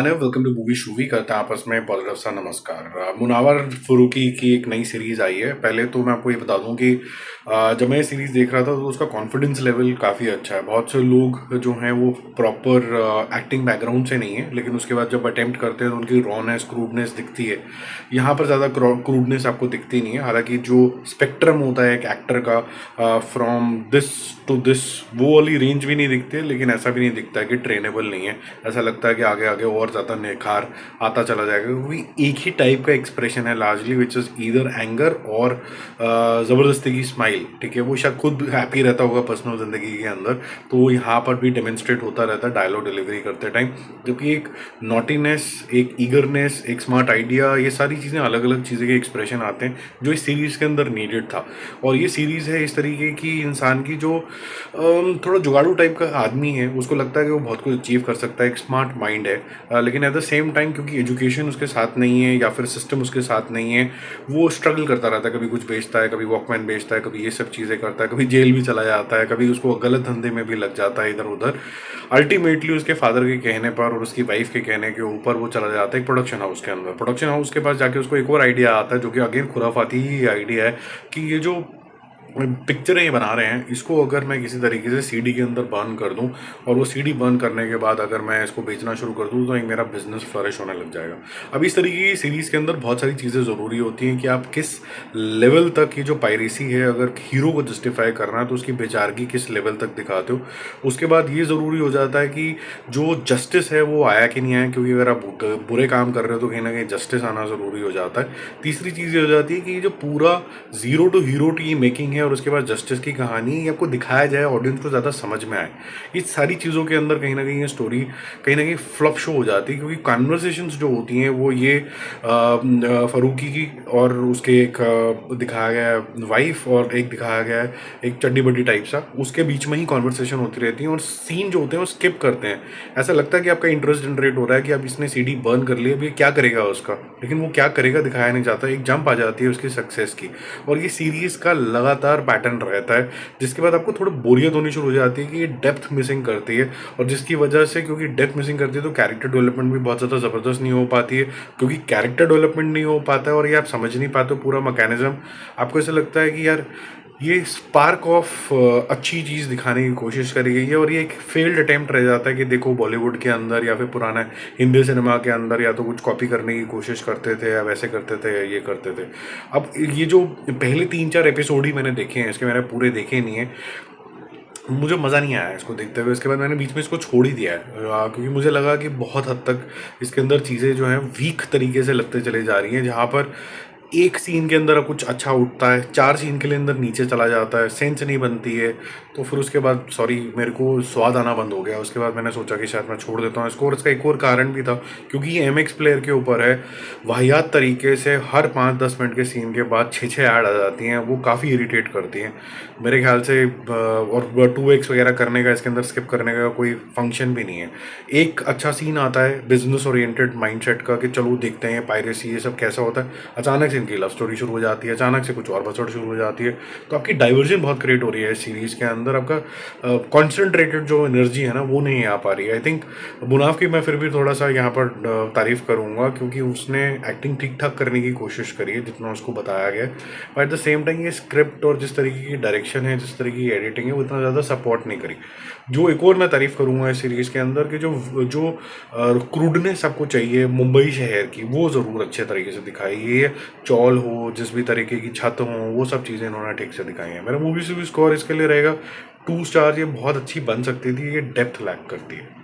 Manav, welcome to movie shoovy. करते हैं आपस में पॉजिटिव सा नमस्कार। मुनावर फरूकी की एक नई सीरीज़ आई है। पहले तो मैं आपको ये बता दूं कि जब मैं ये सीरीज़ देख रहा था तो उसका कॉन्फिडेंस लेवल काफ़ी अच्छा है। बहुत से लोग जो हैं वो प्रॉपर एक्टिंग बैकग्राउंड से नहीं है, लेकिन उसके बाद जब अटेम्प्ट करते हैं तो उनकी रॉनेस, क्रूडनेस दिखती है। यहाँ पर ज़्यादा क्रूडनेस आपको दिखती नहीं है। हालांकि जो स्पेक्ट्रम होता है एक एक्टर का, फ्रॉम दिस टू दिस, वो वाली रेंज भी नहीं दिखती है, लेकिन ऐसा भी नहीं दिखता है कि ट्रेनेबल नहीं है। ऐसा लगता है कि आगे आगे और ज़्यादा निखार आता चला जाएगा, क्योंकि एक ही टाइप का एक्सप्रेशन है largely, which is either anger और ज़बरदस्ती की स्माइल। ठीक है, वो शायद खुद हैप्पी रहता होगा पर्सनल ज़िंदगी के अंदर, तो वो यहाँ पर भी डेमोन्स्ट्रेट होता रहता है डायलॉग डिलीवरी करते टाइम। जबकि एक नॉटीनेस, एक ईगरनेस, एक स्मार्ट आइडिया, ये सारी चीज़ें अलग अलग चीज़ें के एक्सप्रेशन आते हैं जो इस सीरीज़ के अंदर नीडेड था। और ये सीरीज़ है इस तरीके की इंसान की जो थोड़ा जुगाड़ू टाइप का आदमी है, उसको लगता है कि वो बहुत कुछ अचीव कर सकता है, एक स्मार्ट माइंड है, लेकिन एट द सेम टाइम क्योंकि एजुकेशन उसके साथ नहीं है या फिर सिस्टम उसके साथ नहीं है, वो स्ट्रगल करता रहता है। कभी कुछ बेचता है, कभी वॉकमैन बेचता है, कभी ये सब चीज़ें करता है, कभी जेल भी चला जाता है, कभी उसको गलत धंधे में भी लग जाता है इधर उधर। अल्टीमेटली उसके फादर के कहने पर और उसकी वाइफ के कहने के ऊपर वो चला जाता है एक प्रोडक्शन हाउस के अंदर। प्रोडक्शन हाउस के पास जाके उसको एक और आइडिया आता है, जो कि अगेन खुराफाती ही आइडिया है कि ये जो पिक्चरें ये बना रहे हैं, इसको अगर मैं किसी तरीके से सीडी के अंदर बर्न कर दूं, और वो सीडी बर्न करने के बाद अगर मैं इसको बेचना शुरू कर दूं, तो एक मेरा बिजनेस फ्लरिश होने लग जाएगा। अब इस तरीके की सीरीज़ के अंदर बहुत सारी चीज़ें ज़रूरी होती हैं कि आप किस लेवल तक ये जो पायरेसी है, अगर हीरो को जस्टिफाई करना है तो उसकी बेचारगी किस लेवल तक दिखाते हो। उसके बाद ये ज़रूरी हो जाता है कि जो जस्टिस है वो आया कि नहीं आया, क्योंकि अगर आप बुरे काम कर रहे हो तो कहीं ना कहीं जस्टिस आना ज़रूरी हो जाता है। तीसरी चीज़ ये हो जाती है कि जो पूरा जीरो टू हीरो की मेकिंग है और उसके बाद जस्टिस की कहानी ये आपको दिखाया जाए, ऑडियंस को ज़्यादा समझ में आए। ये सारी चीज़ों के अंदर कहीं ना कहीं ये स्टोरी कहीं ना कहीं फ्लॉप शो हो जाती है, क्योंकि कन्वर्सेशंस जो होती हैं वो ये फरूकी की और उसके एक दिखाया गया है वाइफ, और एक दिखाया गया है एक चड्डी बड्डी टाइप सा, उसके बीच में ही कॉन्वर्सेशन होती रहती है और सीन जो होते हैं वो स्किप करते हैं। ऐसा लगता है कि आपका इंटरेस्ट जनरेट हो रहा है कि अब इसने सीडी बर्न कर लिया, अब ये क्या करेगा उसका, लेकिन वो क्या करेगा दिखाया नहीं जाता। एक जंप आ जाती है उसकी सक्सेस की, और ये सीरीज़ का लगातार पैटर्न रहता है, जिसके बाद आपको थोड़ा बोरियत होनी शुरू हो जाती है कि ये डेप्थ मिसिंग करती है। और जिसकी वजह से, क्योंकि डेप्थ मिसिंग करती है, तो कैरेक्टर डेवलपमेंट भी बहुत ज़्यादा ज़बरदस्त नहीं हो पाती है। क्योंकि कैरेक्टर डेवलपमेंट नहीं हो पाता है और ये आप समझ नहीं पाते पूरा मैकेनिज्म, आपको ऐसा लगता है कि यार ये स्पार्क ऑफ अच्छी चीज़ दिखाने की कोशिश करी गई है, और ये एक फेल्ड अटेम्प्ट रह जाता है कि देखो बॉलीवुड के अंदर या फिर पुराना हिंदी सिनेमा के अंदर या तो कुछ कॉपी करने की कोशिश करते थे, या वैसे करते थे, या ये करते थे। अब ये जो पहले 3-4 एपिसोड ही मैंने देखे हैं इसके, मैंने पूरे देखे नहीं है, मुझे मज़ा नहीं आया इसको देखते हुए। इसके बाद मैंने बीच में इसको छोड़ ही दिया है, क्योंकि मुझे लगा कि बहुत हद तक इसके अंदर चीज़ें जो हैं वीक तरीके से लगते चले जा रही हैं। जहाँ पर एक सीन के अंदर कुछ अच्छा उठता है, 4 सीन के लिए अंदर नीचे चला जाता है, सेंस नहीं बनती है, तो फिर उसके बाद सॉरी मेरे को स्वाद आना बंद हो गया। उसके बाद मैंने सोचा कि शायद मैं छोड़ देता हूँ इसको। और इसका एक और कारण भी था, क्योंकि ये MX प्लेयर के ऊपर है। वाहियात तरीके से हर 5-10 मिनट के सीन के बाद 6-6 ऐड आ जाती हैं, वो काफ़ी इरिटेट करती हैं मेरे ख्याल से। और 2x वगैरह करने का, इसके अंदर स्किप करने का कोई फंक्शन भी नहीं है। एक अच्छा सीन आता है बिजनेस ओरिएंटेड माइंडसेट का कि चलो देखते हैं पायरेसी ये सब कैसा होता है, अचानक से इनकी लव स्टोरी शुरू हो जाती है, अचानक से कुछ और बसड़ शुरू हो जाती है, तो आपकी डाइवर्जन बहुत क्रिएट हो रही है इस सीरीज़ के अंदर। आपका कॉन्सेंट्रेटेड जो एनर्जी है ना वो नहीं आ पा रही है। आई थिंक मुनाफ की मैं फिर भी थोड़ा सा यहाँ पर तारीफ़ करूँगा, क्योंकि उसने एक्टिंग ठीक ठाक करने की कोशिश करी है जितना उसको बताया गया, but at the same time ये स्क्रिप्ट और जिस तरीके की डायरेक्शन है, जिस तरीके की एडिटिंग है, वो इतना ज़्यादा सपोर्ट नहीं करी। जो एक और मैं तारीफ़ करूँगा इस सीरीज़ के अंदर कि जो जो क्रूडनेस आपको चाहिए मुंबई शहर की, वो ज़रूर अच्छे तरीके से दिखाई। ये चौल हो, जिस भी तरीके की छत हो, वो सब चीज़ें इन्होंने ठीक से दिखाई हैं। मेरा मूवी से भी स्कोर इसके लिए रहेगा 2 स्टार। ये बहुत अच्छी बन सकती थी, ये डेप्थ लैक करती है।